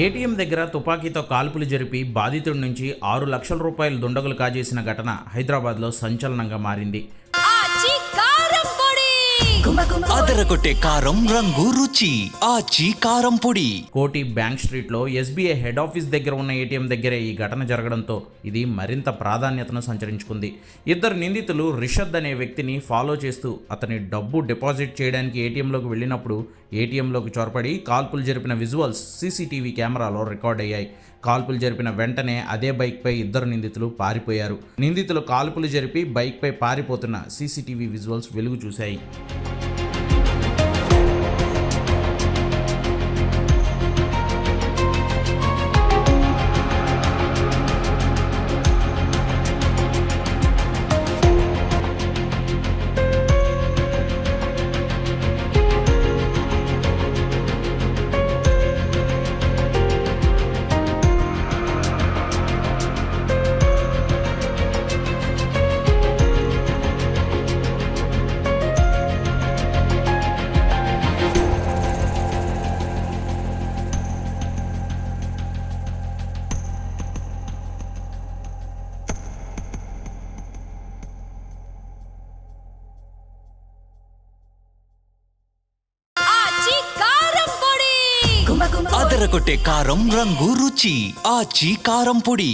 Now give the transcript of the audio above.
ATM దగ్గర తుపాకీతో కాల్పులు జరిపి బాధితుడి నుంచి 6 లక్షల రూపాయల దుండగులు కాజేసిన ఘటన హైదరాబాద్లో సంచలనంగా మారింది. అదరగొట్టే కారం రంగు రుచి ఆచి కారం పొడి. కోటి బ్యాంక్ స్ట్రీట్లో ఎస్బీఐ హెడ్ ఆఫీస్ దగ్గర ఉన్న ఏటీఎం దగ్గరే ఈ ఘటన జరగడంతో ఇది మరింత ప్రాధాన్యతను సంతరించుకుంది. ఇద్దరు నిందితులు రిషద్ అనే వ్యక్తిని ఫాలో చేస్తూ అతని డబ్బు డిపాజిట్ చేయడానికి ఏటీఎంలోకి వెళ్ళినప్పుడు ఏటీఎంలోకి చొరబడి కాల్పులు జరిపిన విజువల్స్ సీసీటీవీ కెమెరాలో రికార్డ్ అయ్యాయి. కాల్పులు జరిపిన వెంటనే అదే బైక్పై ఇద్దరు నిందితులు పారిపోయారు. నిందితులు కాల్పులు జరిపి బైక్పై పారిపోతున్న సీసీటీవీ విజువల్స్ వెలుగు చూశాయి. అదరగొట్టే కారం రంగు రుచి ఆచి కారం పొడి.